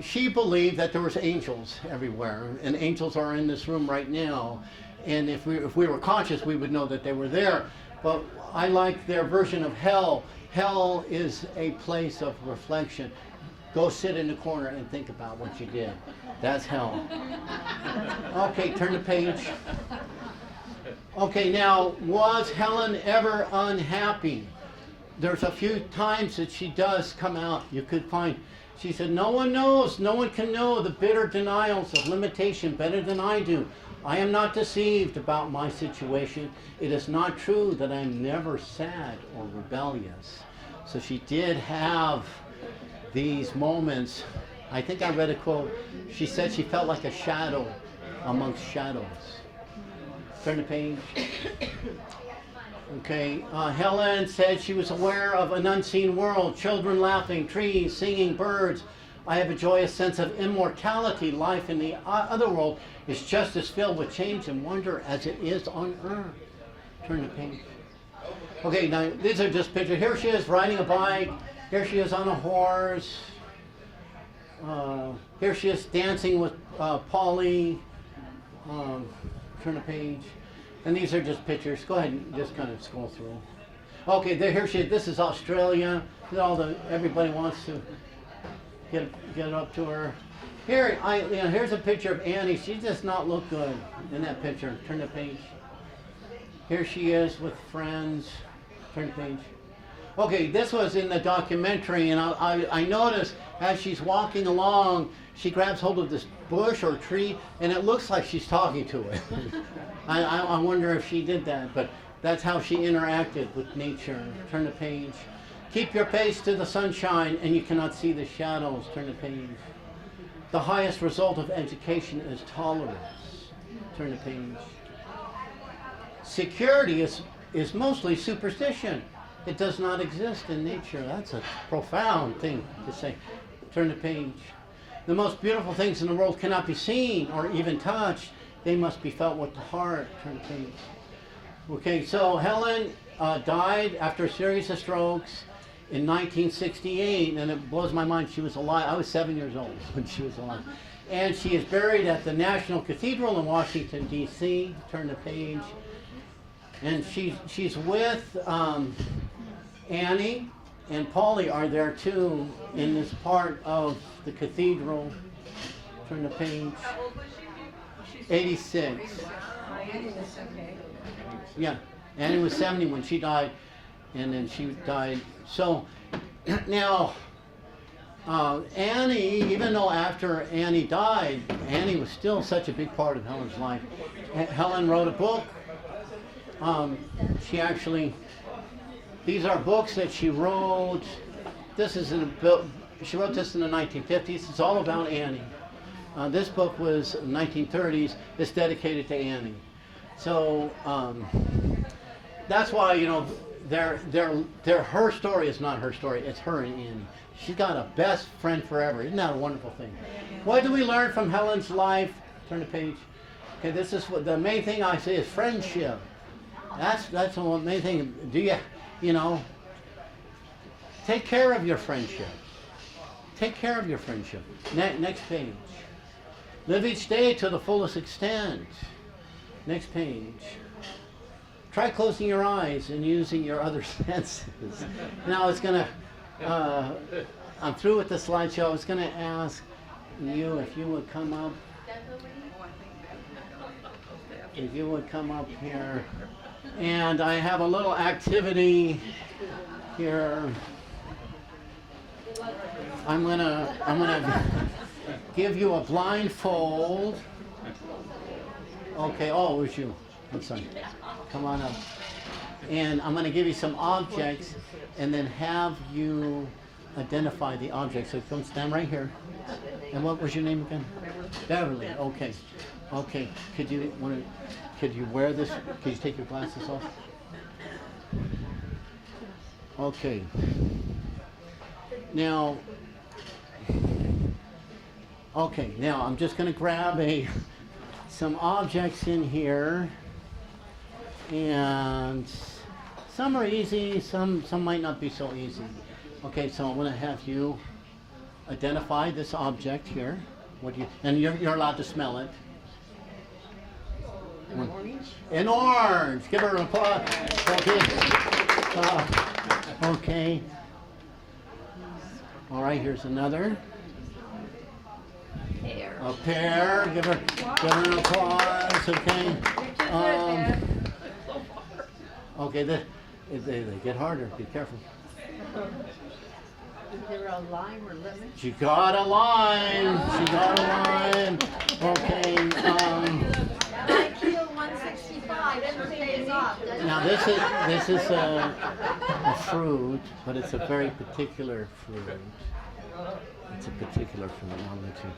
She believed that there was angels everywhere, and angels are in this room right now. And if we were conscious, we would know that they were there. But I like their version of hell. Hell is a place of reflection. Go sit in the corner and think about what you did. That's hell. Okay, turn the page. Okay, now, was Helen ever unhappy? There's a few times that she does come out. You could find, she said, no one knows, no one can know the bitter denials of limitation better than I do. I am not deceived about my situation. It is not true that I'm never sad or rebellious. So she did have these moments. I think I read a quote. She said she felt like a shadow amongst shadows. Turn the page. Okay, Helen said she was aware of an unseen world, children laughing, trees, singing, birds. I have a joyous sense of immortality. Life in the other world is just as filled with change and wonder as it is on earth. Turn the page. Okay, now these are just pictures. Here she is riding a bike. Here she is on a horse. Here she is dancing with Polly. Turn the page. And these are just pictures. Go ahead and just kind of scroll through. Okay, here she is. This is Australia. Everybody wants to get up to her. Here, here's a picture of Annie. She does not look good in that picture. Turn the page. Here she is with friends. Turn the page. Okay, this was in the documentary, and I noticed as she's walking along, she grabs hold of this bush or tree, and it looks like she's talking to it. I wonder if she did that, but that's how she interacted with nature. Turn the page. Keep your face to the sunshine and you cannot see the shadows. Turn the page. The highest result of education is tolerance. Turn the page. Security is mostly superstition. It does not exist in nature. That's a profound thing to say. Turn the page. The most beautiful things in the world cannot be seen or even touched. They must be felt with the heart. Turn the page. Okay, so Helen died after a series of strokes in 1968, and it blows my mind she was alive. I was 7 years old when she was alive. And she is buried at the National Cathedral in Washington, D.C. Turn the page. And she's with Annie and Polly are there too in this part of the cathedral. Turn the page. 86. Yeah, Annie was 70 when she died, and then she died. So now, Annie, even though after Annie died, Annie was still such a big part of Helen's life. Helen wrote a book. She actually, these are books that she wrote. This is she wrote this in the 1950s. It's all about Annie. This book was 1930s. It's dedicated to Annie. So that's why, you know, her story is not her story. It's her and Annie. She's got a best friend forever. Isn't that a wonderful thing? What do we learn from Helen's life? Turn the page. Okay, this is what the main thing I say is friendship. That's the main thing. Do you know, take care of your friendship. Take care of your friendship. Next page. Live each day to the fullest extent. Next page. Try closing your eyes and using your other senses. Now it's going to, I'm through with the slideshow. I was going to ask you if you would come up. If you would come up here. And I have a little activity here. I'm gonna give you a blindfold. Okay, oh, it was you. I'm sorry. Come on up. And I'm gonna give you some objects and then have you identify the objects. So come stand right here. And what was your name again? Beverly. Okay. Okay. Could you wear this? Could you take your glasses off? Okay. Now, I'm just going to grab some objects in here, and some are easy, some might not be so easy. Okay, so I'm going to have you identify this object here. And you're allowed to smell it. An orange. Give her an applause. Okay. Okay. All right. Here's another. Pear. A pear. Give her an applause. Okay. Okay. They get harder. Be careful. Is there a lime or lemon? She got a lime. Okay. IQ 165. Everything is off. Now this is a fruit, but it's a very particular fruit. It's a particular fruit. I'll let you.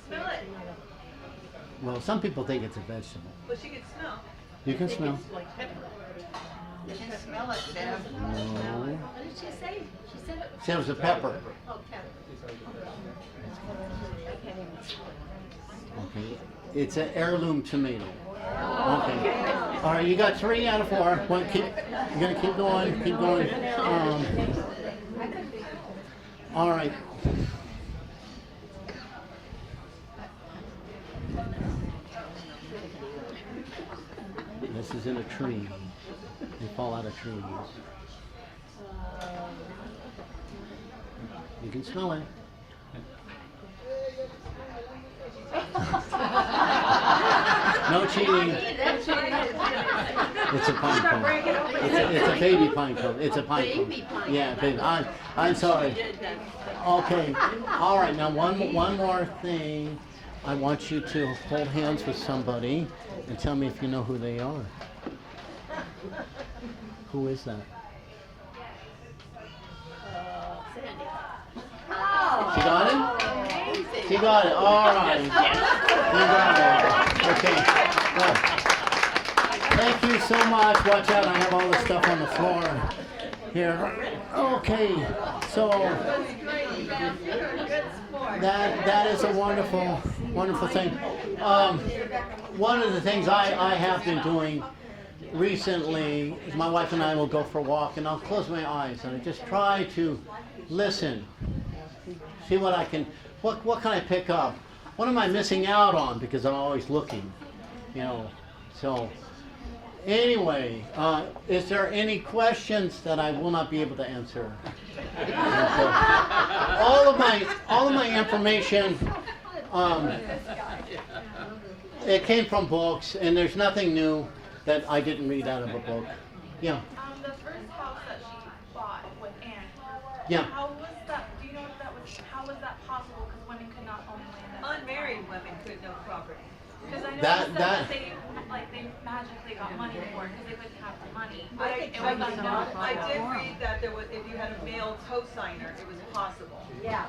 Smell it. Well, some people think it's a vegetable. Well, she can smell. You can smell. Like pepper. You can smell it, Deb. No. What did she say? She said it was. She said it was a pepper. Oh, pepper. Okay. It's an heirloom tomato. Okay. All right. You got 3 out of 4. You're gonna keep going. Keep going. All right. This is in a tree. They fall out of trees. You can smell it. No cheating. It's a pine cone. It's a baby pine cone. It's a pine cone. Baby pine Yeah, baby. I'm sorry. Okay. All right. Now one more thing. I want you to hold hands with somebody and tell me if you know who they are. Who is that? She got it? She got it. All right. You got it. Okay. Well, thank you so much. Watch out. I have all this stuff on the floor here. Okay. So that is a wonderful thing. One of the things I have been doing recently is my wife and I will go for a walk, and I'll close my eyes and I just try to listen, see what can I pick up? What am I missing out on because I'm always looking, you know? So anyway, is there any questions that I will not be able to answer? all of my information, it came from books, and there's nothing new that I didn't read out of a book. Yeah. The first house that she bought with Anne. Yeah. How was that? Do you know if that was? How was that possible? Because women could not own land. Unmarried women could own property. Because I know That- you said that- that they magically got money for it because they wouldn't have the money. I did read that there was, if you had a male co-signer, it was possible.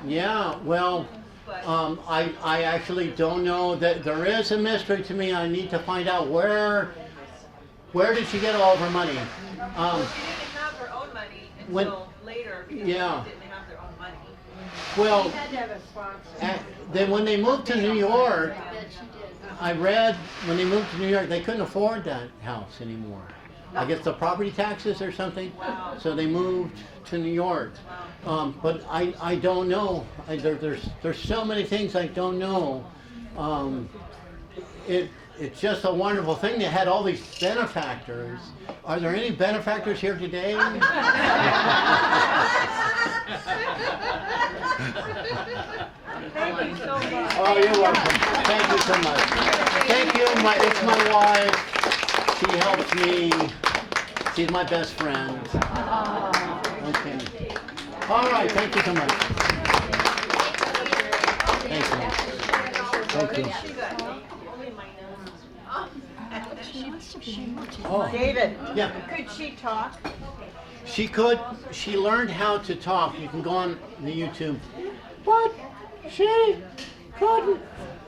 Yeah, well, But I actually don't know. That there is a mystery to me. I need to find out where did she get all of her money? she didn't have her own money when- until later because Yeah. they didn't have their own money. Well, Had to have a sponsor. then when they moved to New York, I read when they moved to New York, they couldn't afford that house anymore. I guess the property taxes or something. Wow. So they moved to New York. But I don't know. There's so many things I don't know. It's just a wonderful thing. They had all these benefactors. Are there any benefactors here today? Thank you so much. Oh, you're welcome. Thank you so much. Thank you. It's my wife. She helps me. She's my best friend. Okay. All right. Thank you so much. Thank you. Thank you. Oh, David, yeah. could she talk? She could. She learned how to talk. You can go on the YouTube. But she couldn't.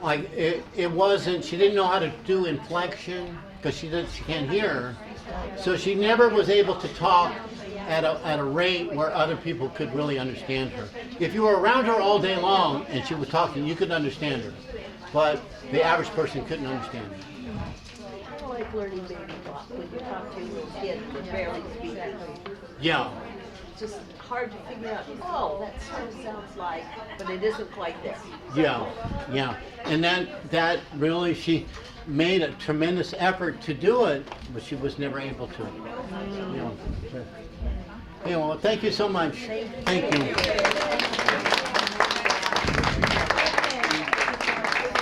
Like it wasn't. She didn't know how to do inflection because she can't hear. So she never was able to talk at a rate where other people could really understand her. If you were around her all day long and she was talking, you could understand her. But the average person couldn't understand her. I like learning baby talk when you talk to a little kid that barely speaks. Yeah. It's just hard to figure out, oh, that sort of sounds like, but it isn't quite this. Yeah, yeah. And that really, she made a tremendous effort to do it, but she was never able to. You know, well, thank you so much. Thank you.